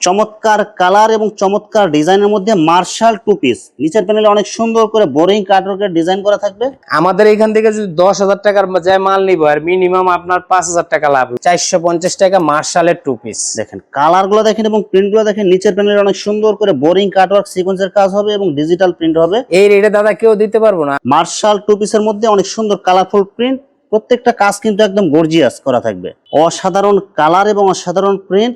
চমৎকার কালার এবং চমৎকার ডিজাইনের মধ্যে মার্শাল টু পিস, নিচের প্যানেলে অনেক সুন্দর করে বোরিং কাটওয়ার্কের ডিজাইন করা থাকবে। আমাদের এখান থেকে যদি 10,000 টাকার যায় মাল নিব আর মিনিমাম আপনার 5,000 টাকা লাভ, 450 টাকা মার্শালের টু পিস। দেখেন কালার গুলো দেখেন এবং প্রিন্ট গুলো দেখেন, নিচের প্যানেলে অনেক সুন্দর করে বোরিং কাটওয়ার্ক সিকোয়েন্সের কাজ হবে এবং ডিজিটাল প্রিন্ট হবে। এই রেটে দাদা কেউ দিতে পারবো না। মার্শাল টু পিসের মধ্যে অনেক সুন্দর কালারফুল প্রিন্ট, প্রত্যেকটা কাজ কিন্তু একদম গর্জিয়াস করা থাকবে। অসাধারণ কালার এবং অসাধারণ print,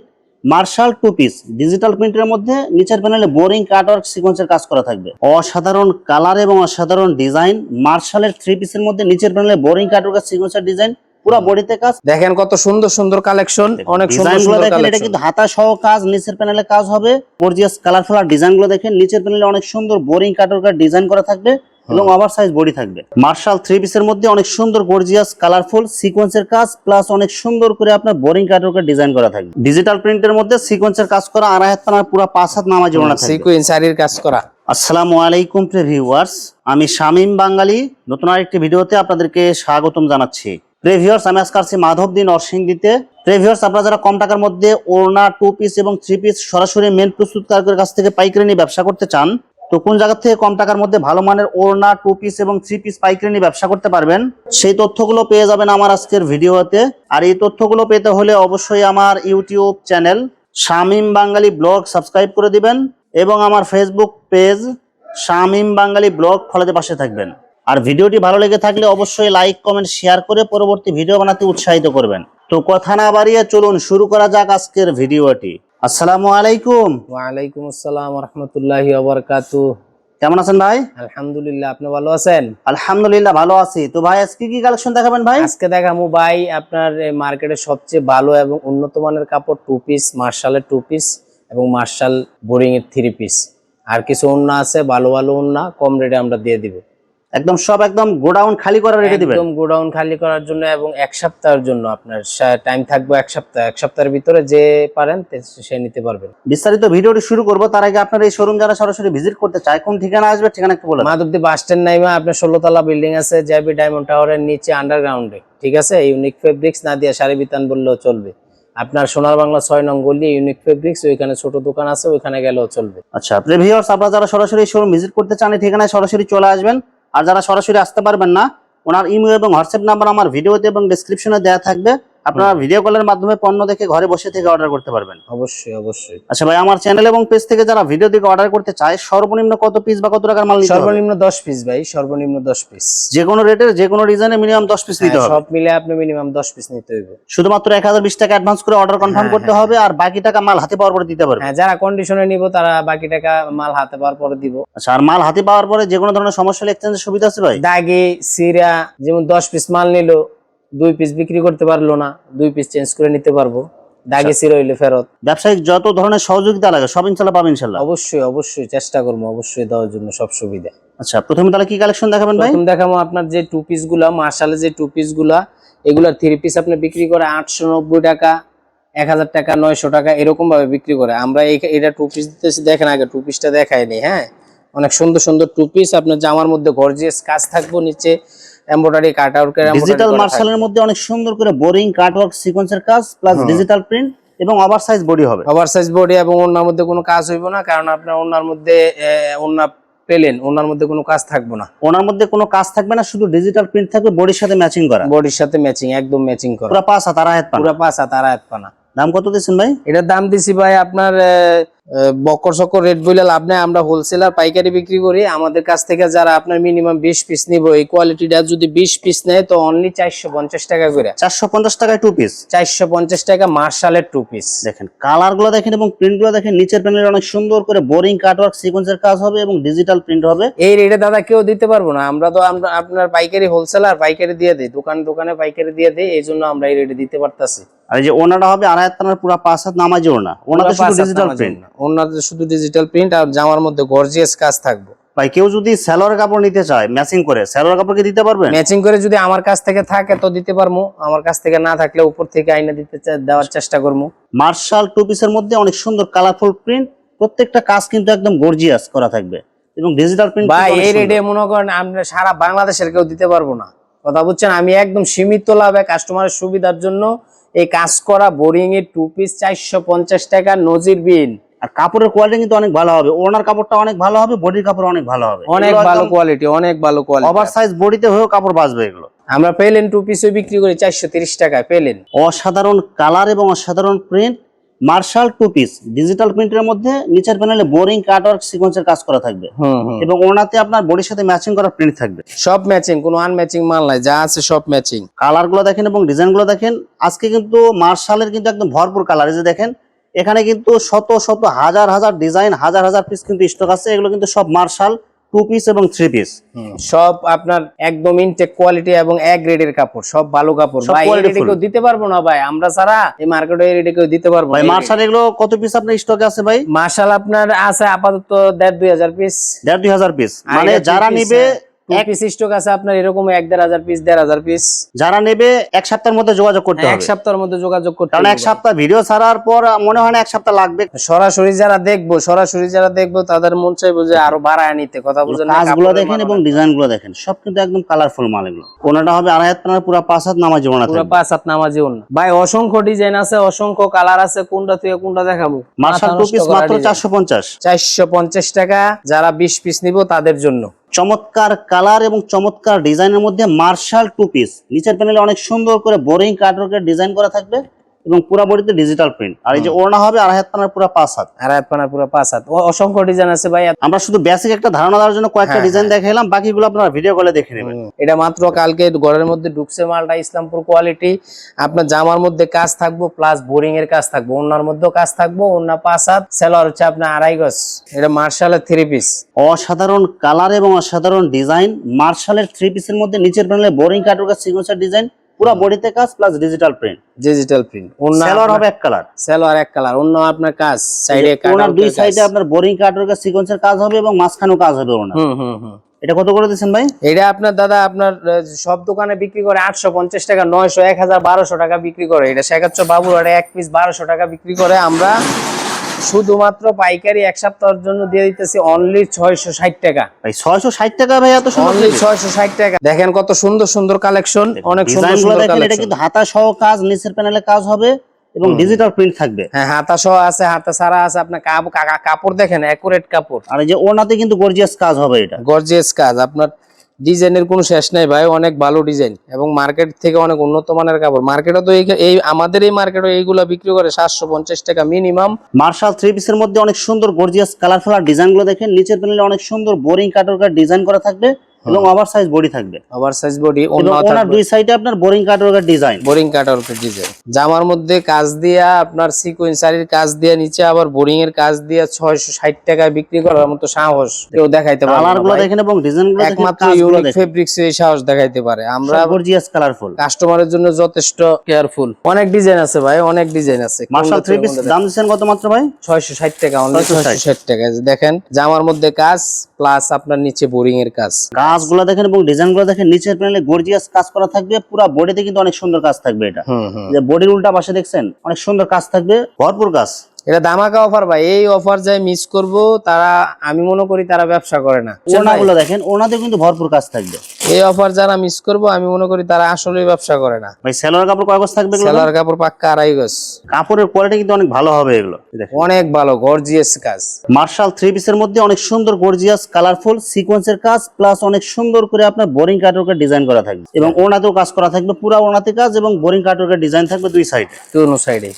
Marshal two piece digital প্রিন্টের মধ্যে নিচের প্যানেলে বোরিং কাটওয়ার্ক সিকোয়েন্সের কাজ করা থাকবে। অসাধারণ কালার এবং অসাধারণ ডিজাইন, মার্শালের থ্রি পিসের মধ্যে নিচের প্যানেলে বোরিং কাটওয়ার্ক সিকোয়েন্সের ডিজাইন, পুরো বডিতে কাজ। দেখেন কত সুন্দর সুন্দর কালেকশন, অনেক সুন্দর সুন্দর দেখেন। এটা কিন্তু হাতা সহ কাজ, নিচের প্যানেলে কাজ হবে গর্জিয়াস কালারফুল। আর ডিজাইন গুলো দেখেন, নিচের প্যানেলে অনেক সুন্দর বোরিং কাটওয়ার্ক ডিজাইন করা থাকবে এবং ওভার সাইজ বডি থাকবে। মার্শাল থ্রি পিসের মধ্যে অনেক সুন্দর গর্জিয়াস কালারফুল সিকোয়েন্সের কাজ প্লাস অনেক সুন্দর করে আপনার বোরিং কাটওয়ার্কের ডিজাইন করা থাকবে। ডিজিটাল প্রিন্টের মধ্যে সিকোয়েন্সের কাজ করা, আড়াই হাত পানার পুরো 5 হাত নামাজি ওড়না থাকবে, সিকোয়েন্স আরির কাজ করা। আসসালামু আলাইকুম প্রিয় ভিউয়ার্স, আমি শামীম বাঙালি নতুন আরেকটি ভিডিওতে আপনাদেরকে স্বাগতম জানাচ্ছি। প্রিয় ভিউয়ার্স, আমি আজকে আসছি মাধবদী নরসিংদীতে। প্রিয় ভিউয়ার্স, আপনারা যারা কম টাকার মধ্যে ওড়না, টু পিস এবং থ্রি পিস সরাসরি মেন প্রস্তুতকারকের কাছ থেকে পাইকারি নিয়ে ব্যবসা করতে চান, তো কোন জায়গা থেকে কম টাকার মধ্যে ভালো মানের ওড়না, টু পিস এবং থ্রি পিস পাইকারি নিয়ে ব্যবসা করতে পারবেন, সেই তথ্যগুলো পেয়ে যাবেন আমার আজকের ভিডিওতে। আর এই তথ্যগুলো পেতে হলে অবশ্যই আমার ইউটিউব চ্যানেল শামীম বাঙালি ব্লগ সাবস্ক্রাইব করে দিবেন এবং আমার ফেসবুক পেজ শামীম বাঙালি ব্লগ ফলোতে পাশে থাকবেন। আর ভিডিওটি ভালো লেগে থাকলে অবশ্যই লাইক, কমেন্ট, শেয়ার করে পরবর্তী ভিডিও বানাতে উৎসাহিত করবেন। তো কথা না বাড়িয়ে চলুন শুরু করা যাক আজকের ভিডিওটি। আসসালামু আলাইকুম। ওয়ালাইকুম আসসালাম ওয়া রাহমাতুল্লাহি ওয়া বারাকাতুহু। কেমন আছেন ভাই? আলহামদুলিল্লাহ, আপনি ভালো আছেন? আলহামদুলিল্লাহ ভালো আছি। তো ভাই আজকে কি কালেকশন দেখাবেন ভাই? আজকে দেখাবো ভাই আপনার মার্কেটের সবচেয়ে ভালো এবং উন্নত মানের কাপড়, টু পিস, মার্শালের টু পিস এবং মার্শাল বোরিং এর থ্রি পিস। আর কিছু ওন্না আছে, ভালো ভালো ওন্না কম রেটে আমরা দিয়ে দিব। একদম সব একদম গোডাউন খালি করে রেখে দিবেন? একদম গোডাউন খালি করার জন্য এবং 1 সপ্তাহের জন্য আপনার টাইম থাকবে। 1 সপ্তাহ, 1 সপ্তাহের ভিতরে যে পারেন সে নিতে পারবেন। বিস্তারিত ভিডিওটি শুরু করব, তার আগে আপনার এই শোরুম যারা সরাসরি ভিজিট করতে চায় কোন ঠিকানা আসবে, ঠিকানা একটু বলুন। মাধবদী বাস স্ট্যান্ড নাইমা আপনার 16 তলা বিল্ডিং আছে জেবি ডায়মন্ড টাওয়ারের নিচে আন্ডারগ্রাউন্ডে, ঠিক আছে? ইউনিক ফেব্রিক্স না দিয়া শাড়ি বিতান বললেও চলবে। আপনার সোনার বাংলা 6 নং গলি ইউনিক ফেব্রিক্স, ওইখানে ছোট দোকান আছে, ওইখানে গেলেও চলবে। আচ্ছা প্রিয় ভিউয়ার্স, আপনারা যারা সরাসরি শোরুম ভিজিট করতে চান এই ঠিকানায় সরাসরি চলে আসবেন। আর যারা সরাসরি আসতে পারবেন না, ওনার ইমেল এবং হোয়াটসঅ্যাপ নাম্বার আমার ভিডিওতে এবং ডেসক্রিপশনে দেওয়া থাকবে, আপনারা ভিডিও কলের মাধ্যমে পণ্য দেখে ঘরে বসে থেকে অর্ডার করতে পারবেন। অবশ্যই অবশ্যই। আচ্ছা ভাই, আমার চ্যানেল এবং পেজ থেকে যারা ভিডিও দেখে অর্ডার করতে চায় সর্বনিম্ন কত পিস বা কত টাকার মাল নিতে হবে? সর্বনিম্ন 10 পিস ভাই, সর্বনিম্ন 10 পিস। যে কোনো রেটের যে কোনো ডিজাইনে মিনিমাম 10 পিস নিতে হবে? সব মিলে আপনি মিনিমাম 10 পিস নিতে হবে। শুধুমাত্র 1020 টাকা অ্যাডভান্স করে অর্ডার কনফার্ম করতে হবে, আর বাকি টাকা মাল হাতে পাওয়ার পরে দিতে পারবে। হ্যাঁ, যারা কন্ডিশনে নিব তারা বাকি টাকা মাল হাতে পাওয়ার পরে দিব। আচ্ছা, আর মাল হাতে পাওয়ার পরে যে কোনো ধরনের সমস্যা হলে এক্সচেঞ্জের সুবিধা আছে ভাই? দাগে সিরা যেমন 10 পিস মাল নিল, 2 পিস বিক্রি করতে পারলো না, 2 পিস চেঞ্জ করে নিতে পারবো। দাগে সিরা হইলে ফেরত। ব্যবসায়িক যত ধরনের সহযোগিতা লাগে সব ইনশাআল্লাহ পাবেন ইনশাআল্লাহ? অবশ্যই অবশ্যই চেষ্টা করবো, অবশ্যই দেওয়ার জন্য সব সুবিধা। আচ্ছা, প্রথমে তাহলে কি কালেকশন দেখাবেন ভাই? প্রথম দেখাবো আপনার যে টু পিস গুলা, মার্শালের যে টু পিস গুলা, এগুলা থ্রি পিস আপনি বিক্রি করে 890 টাকা, 1000 টাকা, 900 টাকা এরকম ভাবে বিক্রি করে। আমরা এটা টু পিস দিতেছি, দেখেন আগে টু পিসটা দেখায়নি। হ্যাঁ, অনেক সুন্দর সুন্দর টু পিস, আপনার জামার মধ্যে গর্জিয়াস কাজ থাকবো, নিচে এমব্রয়ডারি কাটওয়ার্কের ডিজিটাল মার্শালের মধ্যে অনেক সুন্দর করে বোরিং কাটওয়ার্ক সিকোয়েন্সের কাজ প্লাস ডিজিটাল প্রিন্ট এবং ওভার সাইজ বডি হবে। ওভার সাইজ বডি এবং ওনার মধ্যে কোনো কাজ হইব না, কারণ আপনার ওনার মধ্যে ওনা পেলেন, ওনার মধ্যে কোনো কাজ থাকবে না। ওনার মধ্যে কোনো কাজ থাকবে না, শুধু ডিজিটাল প্রিন্ট থাকবে, বডির সাথে ম্যাচিং করা। বডির সাথে ম্যাচিং, একদম ম্যাচিং করা, পুরো 5 হাত আর আয়াত পানা। পুরো 5 হাত আর আয়াত পানা। দাম কত দিচ্ছেন ভাই? এটার দাম দিছি ভাই আপনার বক্কর সকর রেট বইলে লাভ নাই, আমরা হোলসেলার পাইকারি বিক্রি করি। আমাদের কাছ থেকে যারা আপনার মিনিমাম 20 পিস নিব, এই কোয়ালিটিটা যদি 20 পিস নেয় তো অনলি 450 টাকা করে। 450 টাকায় টু পিস? 450 টাকা মার্শালের টু পিস। দেখেন কালার গুলো দেখেন এবং প্রিন্ট গুলো দেখেন, নিচের প্যানেলে অনেক সুন্দর করে বোরিং কাটওয়ার্ক সিকোয়েন্সের কাজ হবে এবং ডিজিটাল প্রিন্ট হবে। এই রেটে দাদা কেউ দিতে পারবো না, আমরা আপনার পাইকারি হোলসেলার, পাইকারি দিয়ে দেই, দোকানে পাইকারি দিয়ে দেই, এই জন্য আমরা এই রেটে দিতে পারতাছি। আর এই যে ওনাটা হবে আড়াই হাত পানার পুরো 5 হাত নামাজি ওনা, ওনাতে শুধু ডিজিটাল প্রিন্ট। ওনাতে শুধু ডিজিটাল প্রিন্ট আর জামার মধ্যে গর্জিয়াস কাজ থাকবে। ভাই কেউ যদি সালোয়ার কাপড় নিতে চায় ম্যাচিং করে, সালোয়ার কাপড় কি দিতে পারবেন? ম্যাচিং করে যদি আমার কাছ থেকে থাকে তো দিতে পারবো, আমার কাছ থেকে না থাকলে উপর থেকে আইনা দেওয়ার চেষ্টা করবো। মার্শাল টু পিসের মধ্যে অনেক সুন্দর কালারফুল প্রিন্ট, প্রত্যেকটা কাজ কিন্তু একদম গর্জিয়াস করা থাকবে এবং ডিজিটাল প্রিন্ট। ভাই এই রেটে মনে করেন আমরা সারা বাংলাদেশের কেউ দিতে পারবো না, কথা বুঝছেন? আমি একদম সীমিত লাভে কাস্টমারের সুবিধার জন্য এই কাজ করা বোরিং এর 2 পিস 450 টাকা নজির বিন। আর কাপড়ের কোয়ালিটি কিন্তু অনেক ভালো হবে, ওনার কাপড়টা অনেক ভালো হবে, বডির কাপড় অনেক ভালো হবে, অনেক ভালো কোয়ালিটি, অনেক ভালো কোয়ালিটি। ওভার সাইজ বডিতে হয়েও কাপড় বাঁচবে এগুলো। আমরা পেলেন 2 পিসও বিক্রি করি 430 টাকায় পেলেন। অসাধারণ কালার এবং অসাধারণ প্রিন্ট, মার্শাল 2 পিস ডিজিটাল প্রিন্টের মধ্যে নিচের প্যানেলে বোরিং কাটওয়ার্ক সিকোয়েন্সের কাজ করা থাকবে এবং ওনাতে আপনার বডির সাথে ম্যাচিং করা প্রিন্ট থাকবে। সব ম্যাচিং, কোনো আনম্যাচিং মাল নাই, যা আছে সব ম্যাচিং। কালারগুলো দেখেন এবং ডিজাইনগুলো দেখেন। আজকে কিন্তু মার্শালের কিন্তু একদম ভরপুর কালার, এই যে দেখেন এখানে কিন্তু শত শত হাজার হাজার ডিজাইন, হাজার হাজার পিস কিন্তু স্টক আছে। এগুলো কিন্তু সব মার্শাল 2 পিস এবং 3 পিস, সব আপনার একদম ইনটেক কোয়ালিটি এবং এ গ্রেডের কাপড়, সব ভালো কাপড় সব ভাই। quality এদিকে full। কেউ দিতে পারবো না ভাই, আমরা ছাড়া এই মার্কেটে এদিকে কেউ দিতে পারবো ভাই না। মার্শাল এগুলো কত পিস আপনার স্টকে আছে ভাই? মার্শাল আপনার আছে আপাতত 1.5-2 পিস, 1.5-2,000 পিস। আর মানে এটা যারা 2 piece, নেবে 2 পিস স্টক আছে আপনার এরকম 1-1.5 পিস, 1.5 পিস। যারা নেবে এক সপ্তাহের মধ্যে যোগাযোগ করতে এক হবে, সপ্তাহের মধ্যে যোগাযোগ করতে কারণ হবে এক সপ্তাহ ভিডিও ছাড়ার পর মনে হয় না এক সপ্তাহ লাগবে। সরাসরি যারা দেখবো তাদের মন চাইবো যে আরো বাড়ায় নিতে, কথা বুঝেন না? কাজগুলো কাপড়ের দেখেন মান এবং অনেক ডিজাইনগুলো দেখেন, সব কিন্তু একদম কালারফুল মাল এগুলো। কোনটা হবে 2.5 হাত পানার পুরো 5 হাত নামাজ জীবন পুরো থাকবে। 5 হাত নামাজি ওন্না। ভাই অসংখ্য ডিজাইন আছে, অসংখ্য কালার আছে, কোনটা থেকে কোনটা দেখাবো? মার্শাল 2 পিস মাত্র 450। 450 টাকা, যারা 20 পিস নিব তাদের জন্য। চমৎকার কালার এবং চমৎকার ডিজাইনের মধ্যে মার্শাল 2 পিস, নিচের প্যানেলে অনেক সুন্দর করে বোরিং কাটওয়ার্কের ডিজাইন করা থাকবে এবং পুরো বডিতে ডিজিটাল প্রিন্ট। আর এই যে ওড়না হবে 2.5 হাত পানার পুরো 5 হাত। 2.5 হাত পানার পুরো 5 হাত। অসংখ্য ডিজাইন আছে ভাই। আমরা শুধু বেসিক একটা ধারণা দেওয়ার জন্য কয়েকটা ডিজাইন দেখাইলাম, বাকিগুলো আপনারা ভিডিও কলে দেখে নেবেন। এটা মাত্র কালকে ঘরের মধ্যে ঢুকছে মালটা, ইসলামপুর কোয়ালিটি। আপনার জামার মধ্যে কাজ থাকবো প্লাস বোরিং এর কাজ থাকবো, ওন্নার মধ্যেও কাজ থাকবো, ওন্না 5 হাত, সেলর হচ্ছে আপনার 2.5 গজ। এটা মার্শালের 3 পিস, অসাধারণ কালার এবং অসাধারণ ডিজাইন। মার্শালের 3 পিসের মধ্যে নিচের প্যানেলে বোরিং কাটওয়ার্কের সিকোয়েন্সের ডিজাইন, পুরো বডিতে কাজ plus digital print. Digital print. ওন্না সেলর হবে এক কালার, সেলর এক কালার, অন্য আপনার কাজ সাইডে ওনার দুই সাইডে আপনার বোরিং কাটওয়ার্কের সিকোয়েন্সের কাজ হবে এবং মাঝখানেও কাজ হবে ওনার। এটা কত করে দিচ্ছেন ভাই? এটা আপনার দাদা আপনার সব দোকানে বিক্রি করে 850 টাকা, 900, 1000, 1200 টাকা বিক্রি করে। এটা শেখাচ্ছ বাবুর, এটা এক পিস 1200 টাকা বিক্রি করে। আমরা শুধুমাত্র পাইকারি এক সপ্তাহের জন্য দিয়ে দিতেছি অনলি 660 টাকা। ভাই 660 টাকা ভাই, এত সুন্দর অনলি 660 টাকা। দেখেন কত সুন্দর সুন্দর কালেকশন, অনেক সুন্দর ডিজাইনগুলো সুন্দর দেখেন। এটা কালেকশন। কিন্তু হাতা সহ কাজ, নিচের প্যানেলে কাজ হবে এবং ডিজিটাল প্রিন্ট থাকবে। হ্যাঁ, হাতা সহ আছে, হাতা ছাড়া আছে। আপনার কাপড় দেখেন, একুরেট কাপড়। আর এই যে ওনাতে কিন্তু গর্জিয়াস কাজ হবে, এটা গর্জিয়াস কাজ। আপনার ডিজাইনের কোনো শেষ নাই ভাই, অনেক ভালো ডিজাইন এবং মার্কেট থেকে অনেক উন্নত মানের কাপড়। মার্কেটে তো এই আমাদের এই মার্কেটে এইগুলা বিক্রি করে 750 টাকা মিনিমাম। মার্শাল 3 পিসের মধ্যে অনেক সুন্দর গর্জিয়াস কালারফুল আর ডিজাইনগুলো দেখেন। নিচের প্যানেলে অনেক সুন্দর বোরিং কাটওয়ার্কের ডিজাইন করা থাকবে এবং ওভারসাইজ বডি থাকবে। ওভারসাইজ বডি, এবং ওনার দুই সাইডে আপনার বোরিং কাটওয়ার্কের ডিজাইন, বোরিং কাটওয়ার্কের ডিজাইন। জামার মধ্যে কাজ দিয়া আপনার সিকোয়েন্সারির কাজ দিয়া, নিচে আবার বোরিং এর কাজ দিয়া 660 টাকায় বিক্রি করার মতো সাহস কেউ দেখাইতে পারে না। কালারগুলো দেখেন এবং ডিজাইনগুলো দেখেন, একমাত্র কাজগুলো ইউনিক দেখেন, ফেব্রিক্স এই সাহস দেখাইতে পারে। আমরা গর্জিয়াস কালারফুল, কাস্টমারের জন্য যথেষ্ট কেয়ারফুল। অনেক ডিজাইন আছে ভাই, অনেক ডিজাইন আছে। মার্শাল 3 পিস দাম দিচ্ছেন কত মাত্র ভাই? 660 টাকা, অনলি 660 টাকা। দেখেন জামার মধ্যে কাজ প্লাস আপনার নিচে বোরিং এর কাজ। কাজগুলো দেখেন এবং ডিজাইনগুলো দেখেন। নিচের প্যানেলে গর্জিয়াস কাজ করা থাকবে, পুরো বডিতে কিন্তু অনেক সুন্দর কাজ থাকবে। এটা যে বডির উল্টা পাশে দেখছেন অনেক সুন্দর কাজ থাকবে, ভরপুর কাজ। এটা ধামাকা অফার ভাই। এই অফার যাই মিস করব তারা, আমি মনে করি তারা ব্যবসা করে না। ওনাগুলো দেখেন, ওনাতে কিন্তু ভরপুর কাজ থাকবে। এই অফার যারা মিস করব আমি মনে করি তারা আসলেই ব্যবসা করে না। ভাই সেলোয়ার কাপড় কয় গজ থাকবে? সেলার কাপড় পাক্কা 2.5 গজ। কাপড়ের কোয়ালিটি কিন্তু অনেক ভালো হবে এগুলো দেখেন। অনেক ভালো গর্জিয়াস কাজ। মার্শাল 3 পিসের মধ্যে অনেক সুন্দর গর্জিয়াস কালারফুল সিকোয়েন্সের কাজ প্লাস অনেক সুন্দর করে আপনার বোরিং কাটওয়ার্কের ডিজাইন করা থাকবে এবং ওনাতেও কাজ করা থাকবে, পুরো ওনাতে কাজ এবং বোরিং কাটওয়ার্কের ডিজাইন থাকবে দুই সাইডে, দুনো সাইডে।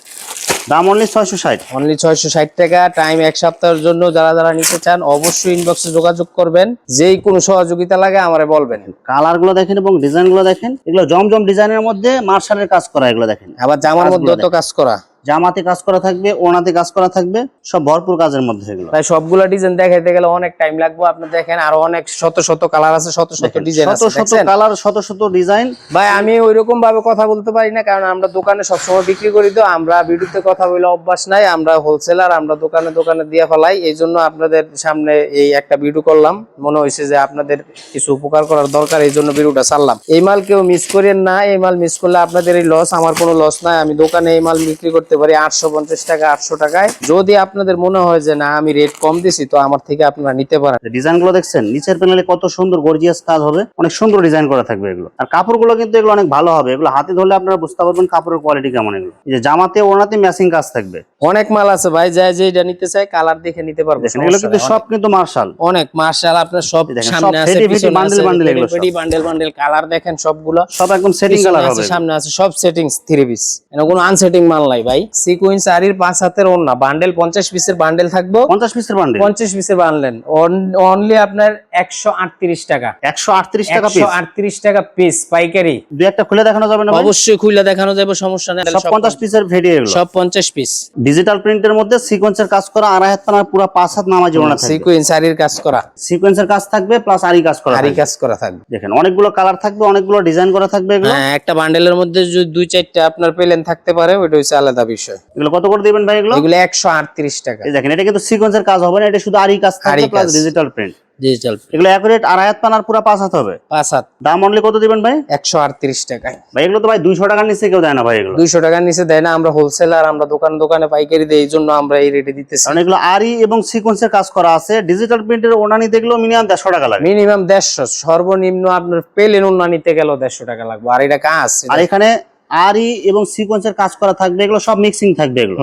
দাম অনলি 660। অনলি 660 টাকা। টাইম এক সপ্তাহের জন্য। যারা যারা নিতে চান অবশ্যই ইনবক্সে যোগাযোগ করবেন। যেই কোনো সহযোগিতা লাগে আমারে বলবেন। কালারগুলো দেখেন এবং ডিজাইনগুলো দেখেন, এগুলো জমজম ডিজাইনের মধ্যে মার্শালের কাজ করা, এগুলো দেখেন। আবার জামার মধ্যে তো কাজ করা, জামাতে কাজ করা থাকবে, ওনাতে কাজ করা থাকবে, সব ভরপুর কাজের মধ্যে এগুলো। তাই সবগুলা ডিজাইন দেখাইতে গেলে অনেক টাইম লাগবে। আপনি দেখেন আরো অনেক শত শত কালার আছে, শত শত ডিজাইন আছে। শত শত কালার, শত শত ডিজাইন। ভাই আমি ওইরকম ভাবে কথা বলতে পারি না, কারণ আমরা দোকানে সবসময় বিক্রি করি, তো আমরা ভিডিওতে কথা বলে অভ্যাস নাই। আমরা হোলসেলার, আমরা দোকানে দোকানে দিয়ে ফেলাই। এই জন্য আপনাদের সামনে এই একটা ভিডিও করলাম। মনে হয়েছে যে আপনাদের কিছু উপকার করার দরকার, এই জন্য ভিডিওটা ছাড়লাম। এই মাল কেউ মিস করেন না। এই মাল মিস করলে আপনাদের এই লস, আমার কোনো লস নাই। আমি দোকানে এই মাল বিক্রি করতে করতে পারি 850 টাকা 800 টাকায়। যদি আপনাদের মনে হয় যে না আমি রেট কম দিছি, তো আমার থেকে আপনারা নিতে পারেন। ডিজাইন গুলো দেখছেন নিচের প্যানেলে কত সুন্দর গর্জিয়াস কাজ হবে, অনেক সুন্দর ডিজাইন করা থাকবে এগুলো। আর কাপড়গুলো কিন্তু এগুলো অনেক ভালো হবে, এগুলো হাতে ধরলে আপনারা বুঝতে পারবেন কাপড়ের কোয়ালিটি কেমন। এগুলো এই যে জামাতে ওড়নাতে ম্যাচিং কাজ থাকবে। অনেক মাল আছে ভাই, যায় যে এটা নিতে চায় কালার দেখে নিতে পারবে। এগুলো কিন্তু সব কিন্তু মার্শাল, অনেক মার্শাল আপনার সব দেখেন, সামনে সব আছে, ফেডি ফেডি পিছনে বান্ডেল আছে, বান্ডেল এগুলো সব। ফেডি বান্ডেল বান্ডেল কালার দেখেন সবগুলো, সব একদম সেটিং পিছনে কালার আছে, হবে। সামনে আছে, সব সেটিংস 3 পিস। এখানে কোনো আনসেটিং মাল নাই ভাই। সিকোয়েন্স আরির 5 হাতের ওড়না বান্ডেল 50 পিসের বান্ডেল থাকবো। 50 পিসের বান্ডেল, 50 পিসের বান্ডেল অনলি আপনার 138 টাকা। 138 টাকা পিস, 138 টাকা পিস পাইকারি। দুই একটা খুলে দেখানো যাবে না ভাই? অবশ্যই খুলে দেখানো যাবে, সমস্যা নেই। সব 50 পিসের ভেডি এগুলো, সব 50 পিস। ডিজিটাল প্রিন্টের মধ্যে সিকোয়েন্সের কাজ করা, আড়াই হাত পানার পুরো 5 হাত নামাজি ওড়না থাকবে। সিকোয়েন্স আরির কাজ করা, সিকোয়েন্সের কাজ থাকবে প্লাস আরি কাজ করা আরি থাকবে। কাজ করা থাকবে। দেখেন অনেকগুলো কালার থাকবে, অনেকগুলো ডিজাইন করা থাকবে এগুলো। হ্যাঁ, একটা বান্ডেলের মধ্যে যদি 2-4টা আপনার প্লেন থাকতে পারে, ওইটা হচ্ছে আলাদা বিষয়। এগুলো কত করে দিবেন ভাই এগুলো? এগুলো 138 টাকা। এই দেখেন এটা কিন্তু সিকোয়েন্সের কাজ হবে না, এটা শুধু আরি কাজ থাকবে আরি প্লাস কাজ। Digital print. ডিজিটাল এগুলো অ্যাকুরেট আড়াই হাত পানার পুরো 5 হাত হবে। 5 হাত, দাম অনলি কত দিবেন ভাই? 138 টাকায়। ভাই এগুলো তো ভাই 200 টাকার নিচে কেউ দেয় না ভাই এগুলো। 200 টাকার নিচে দেয় না, আমরা হোলসেলার, আমরা দোকানে দোকানে পাইকারি দেই, এই জন্য আমরা এই রেটে দিতেছি। কারণ এগুলো আরি এবং সিকোয়েন্সের কাজ করা আছে। ডিজিটাল প্রিন্টের ওড়না নিতে গেলেও মিনিমাম 150 টাকা লাগে। মিনিমাম 150, সর্বনিম্ন আপনার প্লেন ওড়না নিতে গেলেও 150 টাকা লাগবে। আর এটা কাজ, আর এখানে আরি এবং সিকোয়েন্সের কাজ করা থাকবে, এগুলো সব মিক্সিং থাকবে এগুলো।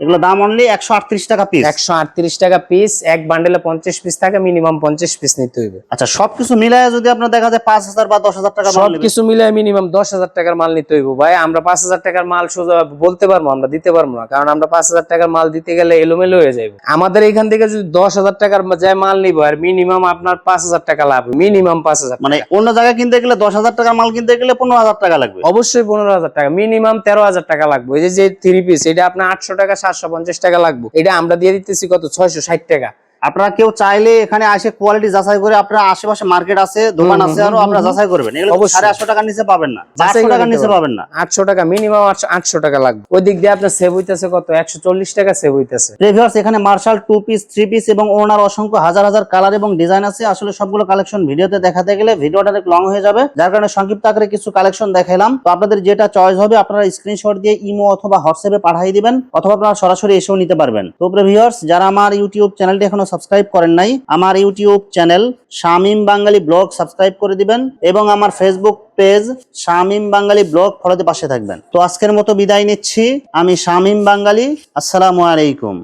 এগুলো দাম অনলি 138 টাকা পিস। 138 টাকা পিস। এক বান্ডেলে 50 পিস থাকে, মিনিমাম 50 পিস নিতে হইবে। আচ্ছা সবকিছু মিলায় যদি আপনার দেখা যায় 5000 বা 10000 টাকা মাল নেবেন, সবকিছু মিলায় মিনিমাম 10,000 টাকার মাল নিতে হইব ভাই। আমরা 5,000 টাকার মাল সোজা বলতে পারবো, আমরা দিতে পারবো না, কারণ আমরা 5,000 টাকার মাল দিতে গেলে এলোমেলো হয়ে যাবে। আমাদের এখান থেকে যদি 10,000 টাকার যায় মাল নিব, আর মিনিমাম আপনার 5,000 টাকা লাভ, মিনিমাম 5,000। মানে অন্য জায়গায় কিনতে গেলে 10,000 টাকার মাল কিনতে গেলে 15,000 টাকা লাগবে। অবশ্যই 15,000 টাকা, মিনিমাম 13,000 টাকা লাগবে। এই যে 3 পিস, এটা আপনার 800 টাকা 750 টাকা লাগবে। এটা আমরা দিয়ে দিতেছি কত? 660 টাকা। আপনারা কেউ চাইলে এখানে আসে কোয়ালিটি যাচাই করে, আপনার আশেপাশে মার্কেট আছে, দোকান আছে, আরো আপনারা যাচাই করবেন। এগুলো 850 টাকার নিচে পাবেন না, 800 টাকার নিচে পাবেন না। 800 টাকা মিনিমাম, 800 টাকা লাগবে। ওই দিক দিয়ে আপনার সেভ হইতেছে কত? 140 টাকা সেভ হইতেছে। ভিউয়ার্স এখানে মার্শাল 2 পিস 3 পিস এবং ওনার অসংখ্য হাজার হাজার কালার এবং ডিজাইন আছে। আসলে সবগুলো কালেকশন ভিডিওতে দেখাতে গেলে ভিডিওটা অনেক লং হয়ে যাবে, যার কারণে সংক্ষিপ্ত আকারে কিছু কালেকশন দেখাইলাম। তো আপনাদের যেটা চয়েস হবে আপনারা স্ক্রিনশট দিয়ে ইমো অথবা হোয়াটসঅ্যাপে পাঠিয়ে দিবেন, অথবা আপনারা সরাসরি এসেও নিতে পারবেন। তো ভিউয়ার্স যারা আমার ইউটিউব চ্যানেলটি এখনো সাবস্ক্রাইব করেন নাই, আমার ইউটিউব চ্যানেল শামীম বাঙালি ব্লগ সাবস্ক্রাইব করে দিবেন, এবং আমার ফেসবুক পেজ শামীম বাঙালি ব্লগ ফলোতে পাশে থাকবেন। তো আজকের মতো বিদায় নিচ্ছি, আমি শামীম বাঙালি। আসসালামু আলাইকুম।